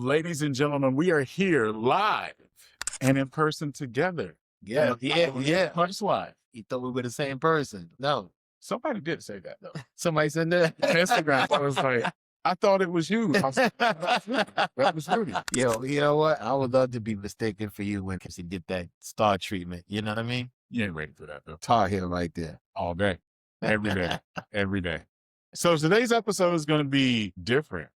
Ladies and gentlemen, we are here live and in person together. Yeah. Punch live. You thought we were the same person. No. Somebody did say that though. Somebody said that. On Instagram, I was like, I thought it was you. That was Rudy. Yo, you know what? I would love to be mistaken for you when he did that star treatment. You know what I mean? You ain't ready for that though. Tar heel right there. All day. Every day. Every day. So today's episode is going to be different.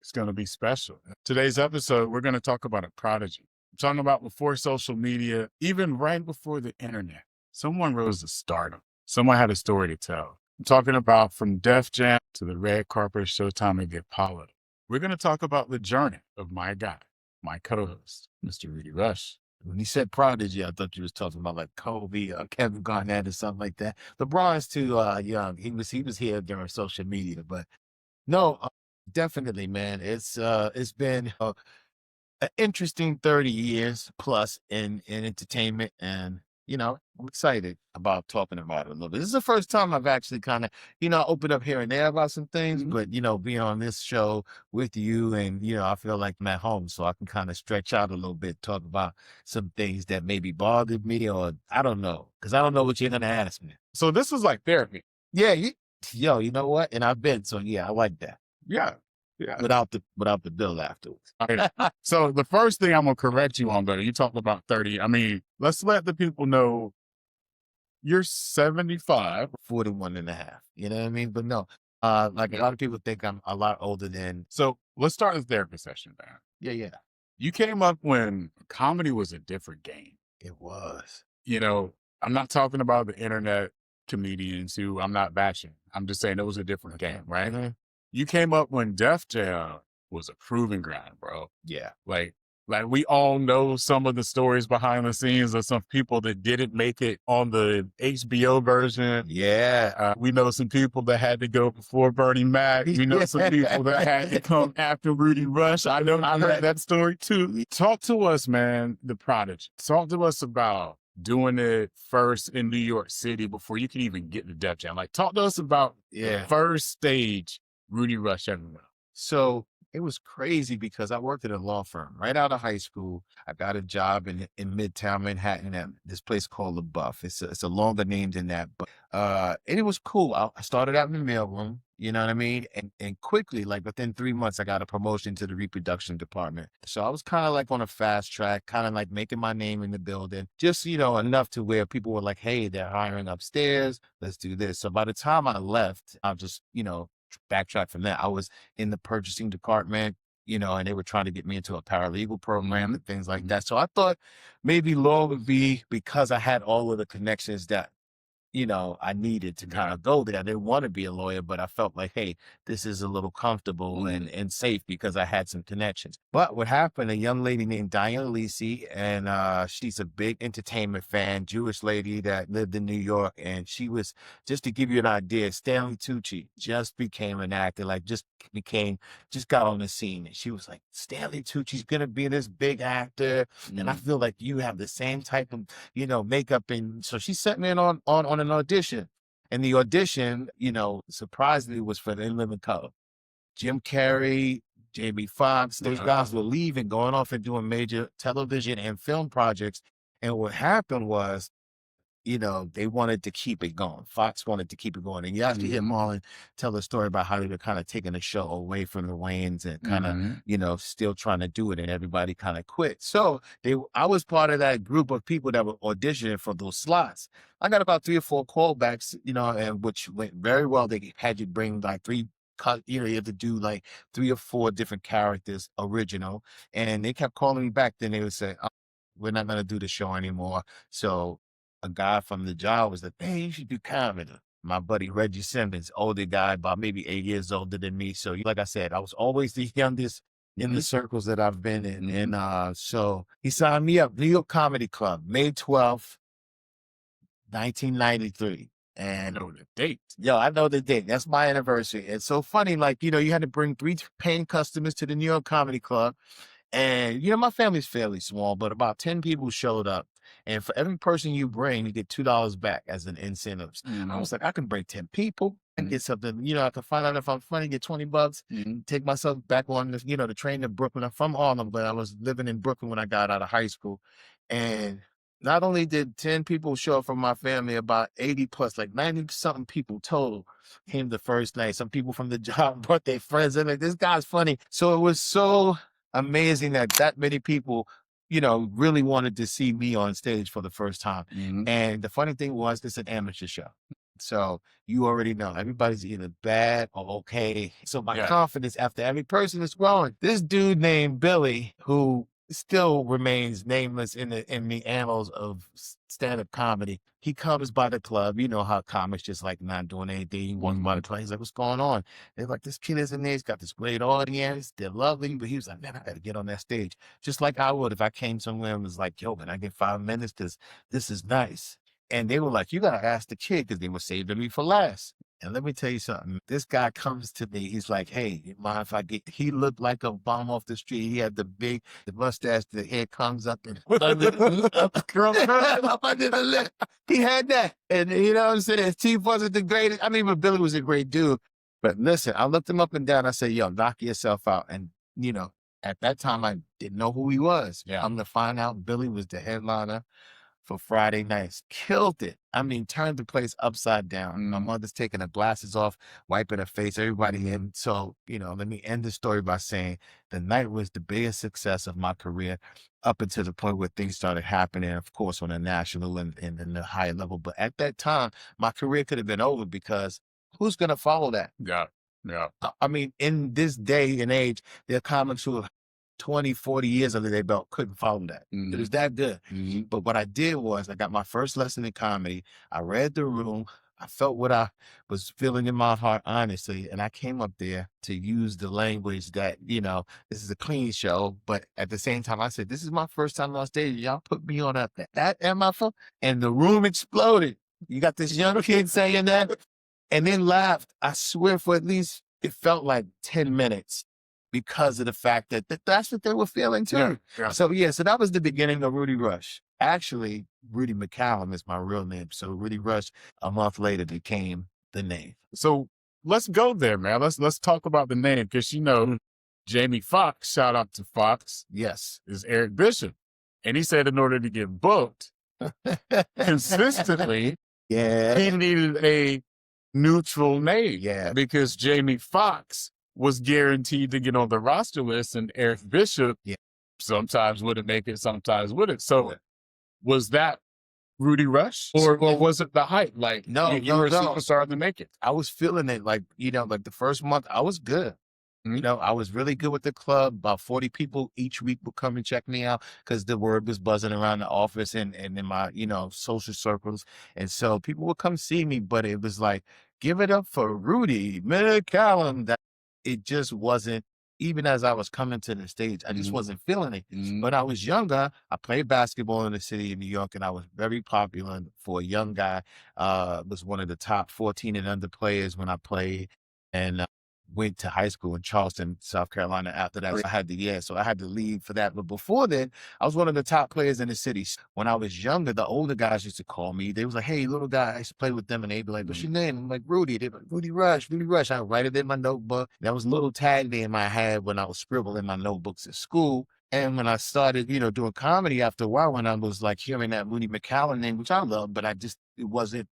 It's going to be special. Today's episode, we're going to talk about a prodigy. I'm talking about before social media, even right before the internet. Someone rose to stardom. Someone had a story to tell. I'm talking about from Def Jam to the red carpet, Showtime, and the Apollo. We're going to talk about the journey of my guy, my co-host, Mr. Rudy Rush. When he said Prodigy, I thought you was talking about like Kobe or Kevin Garnett or something like that. LeBron's too young. He was here during social media, but no, definitely, man. It's been an interesting 30 years plus in entertainment, and you know, I'm excited about talking about it a little bit. This is the first time I've actually kind of, opened up here and there about some things, but being on this show with you, and I feel like I'm at home, so I can kind of stretch out a little bit, talk about some things that maybe bothered me, or I don't know, because I don't know what you're gonna ask me. So this is like therapy. Yeah, you know what? And I've been, so yeah, I like that. Yeah. Without the bill afterwards. Okay. So the first thing I'm going to correct you on, though, you talked about 30. I mean, let's let the people know you're 75. 41 and a half. You know what I mean? But no, like a lot of people think I'm a lot older than. So let's start the therapy session, man. Yeah. You came up when comedy was a different game. It was. I'm not talking about the internet comedians who I'm not bashing. I'm just saying it was a different game, right? Mm-hmm. You came up when Def Jam was a proving ground, bro. Yeah. Like we all know some of the stories behind the scenes of some people that didn't make it on the HBO version. Yeah. We know some people that had to go before Bernie Mac. We know some people that had to come after Rudy Rush. I know I heard that story too. Talk to us, man, the Prodigy. Talk to us about doing it first in New York City before you can even get to Def Jam. Like, talk to us about the first stage Rudy Rush everywhere. So it was crazy because I worked at a law firm right out of high school. I got a job in Midtown Manhattan at this place called The Buff. It's a longer name than that, but and it was cool. I started out in the mailroom, you know what I mean? And quickly, like within 3 months, I got a promotion to the reproduction department. So I was kind of like on a fast track, kind of like making my name in the building, just, enough to where people were like, hey, they're hiring upstairs. Let's do this. So by the time I left, I just, backtrack from that. I was in the purchasing department, and they were trying to get me into a paralegal program and things like that. So I thought maybe law would be, because I had all of the connections that, I needed to kind of go there. I didn't want to be a lawyer, but I felt like, hey, this is a little comfortable and safe because I had some connections. But what happened, a young lady named Diane Lisi, and she's a big entertainment fan, Jewish lady that lived in New York. And she was, just to give you an idea, Stanley Tucci just became an actor, just got on the scene. And she was like, Stanley Tucci's going to be this big actor. And I feel like you have the same type of, makeup. And so she sent me in on an audition. And the audition, surprisingly was for the In Living Color. Jim Carrey, Jamie Foxx, those guys were leaving, going off and doing major television and film projects. And what happened was, they wanted to keep it going. Fox wanted to keep it going. And you have to hear Marlon tell a story about how they were kind of taking the show away from the Wayans and kind of, still trying to do it, and everybody kind of quit. So I was part of that group of people that were auditioning for those slots. I got about 3 or 4 callbacks, and which went very well. They had you bring like 3 you had to do like 3 or 4 different characters original. And they kept calling me back. Then they would say, oh, we're not going to do the show anymore. So a guy from the job was like, hey, you should do comedy. My buddy Reggie Simmons, older guy, about maybe 8 years older than me. So like I said, I was always the youngest in the circles that I've been in. And so he signed me up, New York Comedy Club, May 12th, 1993. And I know the date. Yo, I know the date. That's my anniversary. It's so funny, like, you had to bring 3 paying customers to the New York Comedy Club. And, my family's fairly small, but about 10 people showed up. and for every person you bring, you get $2 back as an incentive. I was like, I can bring 10 people and get something. I can find out if I'm funny, get $20, take myself back on the train to Brooklyn. I'm from Harlem, but I was living in Brooklyn when I got out of high school. And not only did 10 people show up from my family, about 80 plus, like 90 something people total came the first night. Some people from the job brought their friends. And like, this guy's funny. So it was so amazing that many people, really wanted to see me on stage for the first time. And the funny thing was, it's an amateur show. So you already know everybody's either bad or okay. So my confidence after every person is growing. This dude named Billy, who still remains nameless in the annals of stand-up comedy. He comes by the club. You know how comics just like not doing anything. He walks by the club. He's like, what's going on? They're like, this kid is in there. He's got this great audience. They're lovely. But he was like, man, I got to get on that stage. Just like I would if I came somewhere and was like, yo, man, I get 5 minutes because this is nice. And they were like, you got to ask the kid because they were saving me for last. And let me tell you something. This guy comes to me. He's like, hey, you mind if I get, he looked like a bum off the street. He had the mustache, the hair comes up and up under the lip. He had that. And you know what I'm saying? His teeth wasn't the greatest. I mean, but Billy was a great dude. But listen, I looked him up and down. I said, yo, knock yourself out. And, at that time, I didn't know who he was. I'm going to find out Billy was the headliner for Friday nights. Killed it. I mean, turned the place upside down. My mother's taking her glasses off, wiping her face, everybody in. So, let me end the story by saying the night was the biggest success of my career up until the point where things started happening, of course, on a national and the higher level. But at that time, my career could have been over because who's going to follow that? Yeah. I mean, in this day and age, there are comics who have 20, 40 years under their belt couldn't follow that. It was that good. But what I did was I got my first lesson in comedy. I read the room. I felt what I was feeling in my heart, honestly. And I came up there to use the language that, this is a clean show. But at the same time, I said, this is my first time on stage. Y'all put me on that am I fun? And the room exploded. You got this young kid saying that and then laughed. I swear for at least, it felt like 10 minutes. Because of the fact that that's what they were feeling too. So that was the beginning of Rudy Rush. Actually, Rudy McCallum is my real name. So Rudy Rush, a month later, became the name. So let's go there, man. Let's talk about the name because Jamie Foxx, shout out to Fox, Yes, is Eric Bishop, and he said in order to get booked consistently, he needed a neutral name. Because Jamie Foxx was guaranteed to get on the roster list, and Eric Bishop sometimes wouldn't make it, sometimes wouldn't. So was that Rudy Rush, or was it the hype? Like, no, you were a superstar to make it. I was feeling it, like the first month I was good. I was really good with the club. About 40 people each week would come and check me out because the word was buzzing around the office and in my, social circles. And so people would come see me, but it was like, give it up for Rudy McCallum. That it just wasn't, even as I was coming to the stage, I just wasn't feeling it. When I was younger, I played basketball in the city of New York, and I was very popular for a young guy. Was one of the top 14 and under players when I played, and went to high school in Charleston, South Carolina after that. So I had to leave for that. But before then, I was one of the top players in the city. When I was younger, the older guys used to call me. They was like, hey, little guy, I used to play with them. And they'd be like, what's your name? I'm like, Rudy. They'd be like, Rudy Rush, Rudy Rush. I write it in my notebook. That was a little tag name I had when I was scribbling my notebooks at school. And when I started, doing comedy after a while, when I was like hearing that Rudy McCallum name, which I love, but it wasn't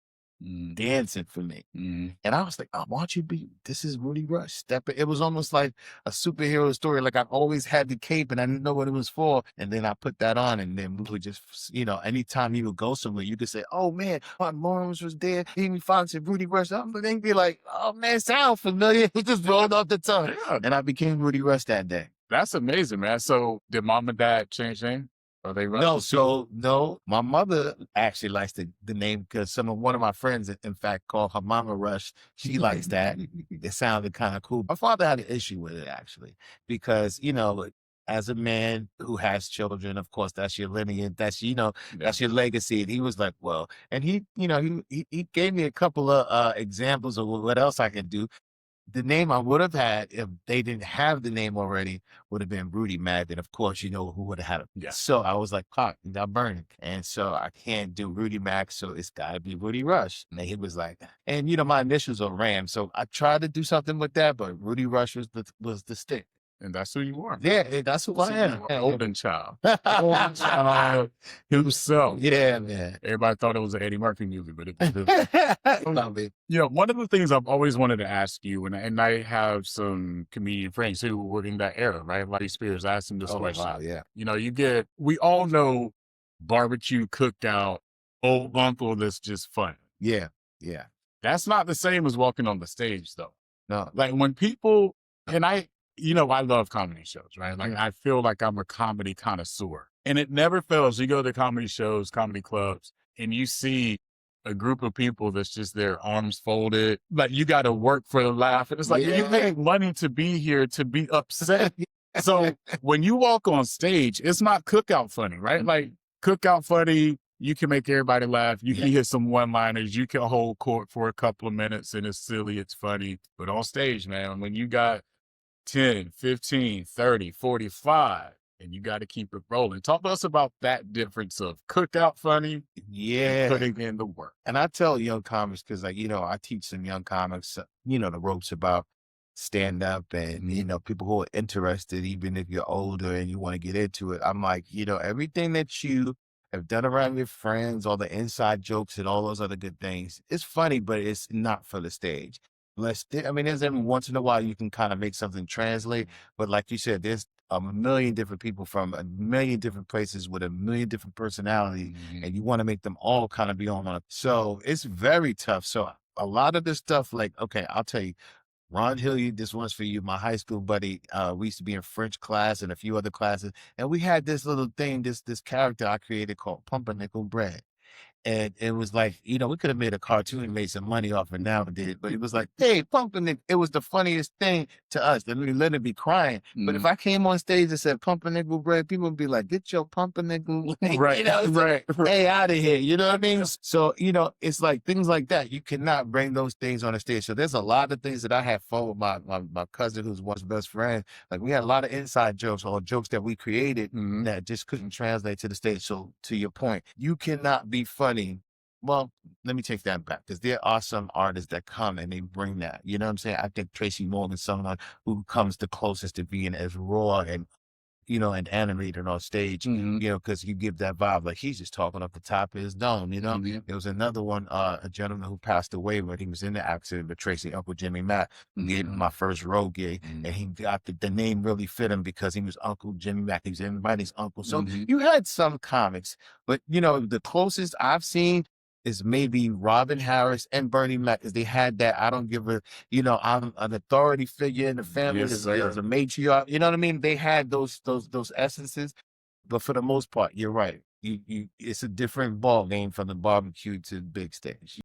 dancing for me. And I was like, oh, why don't you this is Rudy Rush. It was almost like a superhero story. Like I always had the cape and I didn't know what it was for. And then I put that on, and then we just, anytime you would go somewhere, you could say, oh man, Martin Lawrence was there, Jamie Foxx and Rudy Rush. They'd be like, oh man, sound familiar. It just rolled off the tongue. And I became Rudy Rush that day. That's amazing, man. So did mom and dad change name? Are they Rush? No. My mother actually likes the name because one of my friends, in fact, called her Mama Rush. She likes that. It sounded kind of cool. My father had an issue with it actually because as a man who has children, of course, that's your lineage. That's that's your legacy. And he was like, well, and he gave me a couple of examples of what else I can do. The name I would have had if they didn't have the name already would have been Rudy Mack. And of course, you know who would have had it. Yeah. So I was like, "Pop, you got burning." And so I can't do Rudy Mack. So it's got to be Rudy Rush. And he was like, and you know, my initials are Ram. So I tried to do something with that, but Rudy Rush was the stick. And that's who you are. Yeah, that's who I am. Golden child. Golden child himself. Yeah, man. Everybody thought it was an Eddie Murphy movie, but it was Love it. you know, one of the things I've always wanted to ask you, and I have some comedian friends who were in that era, right? Larry Spears, I asked him this Oh, question. wow, yeah. You know, we all know barbecue cookout, old uncle that's just fun. Yeah, yeah. That's not the same as walking on the stage, though. No, Like when people, and you know, I love comedy shows, right? Like I feel like I'm a comedy connoisseur, and it never fails. You go to comedy shows, comedy clubs, and you see a group of people that's just their arms folded, like you got to work for the laugh. And it's like, you pay money to be here to be upset. So when you walk on stage, it's not cookout funny, right? Like cookout funny, you can make everybody laugh. You can hit some one-liners. You can hold court for a couple of minutes and it's silly, it's funny. But on stage, man, when you got 10, 15, 30, 45, and you got to keep it rolling. Talk to us about that difference of cookout funny and putting in the work. And I tell young comics, because like, you know, I teach some young comics, you know, the ropes about stand up and, you know, people who are interested, even if you're older and you want to get into it. I'm like, you know, everything that you have done around your friends, all the inside jokes and all those other good things, it's funny, but it's not for the stage. I mean, there's every once in a while you can kind of make something translate, but like you said, there's a million different people from a million different places with a million different personalities, and you want to make them all kind of be on a. So it's very tough. So a lot of this stuff, like, okay, I'll tell you, Ron Hilliard, this one's for you, my high school buddy. We used to be in French class and a few other classes, and we had this little thing, this character I created called Pumpernickel Bread. And it was like, you know, we could have made a cartoon and made some money off it nowadays, but it was like, hey, pumpernickel. It was the funniest thing to us. That we literally be crying. But if I came on stage and said pumpernickel bread, people would be like, get your pumpernickel, Right, you know, right. hey, out of here. You know what I mean? So, you know, it's like things like that. You cannot bring those things on the stage. So there's a lot of things that I have fun with my cousin who's one's best friend. Like we had a lot of inside jokes or jokes that we created that just couldn't translate to the stage. So to your point, you cannot be funny. Well, let me take that back because there are some artists that come and they bring that. You know what I'm saying? I think Tracy Morgan's someone who comes the closest to being as raw and, you know, and animated on stage, you know, because you give that vibe like he's just talking off the top of his dome, you know? There was another one, a gentleman who passed away when he was in the accident, but Tracy, Uncle Jimmy Mack, gave him my first road gig, and he got the name really fit him because he was Uncle Jimmy Mack. He was everybody's uncle. So you had some comics, but, you know, the closest I've seen is maybe Robin Harris and Bernie Mac, because they had that, I don't give a, you know, I'm an authority figure in the family, as a matriarch, you know what I mean? They had those essences, but for the most part, you're right. It's a different ball game from the barbecue to the big stage.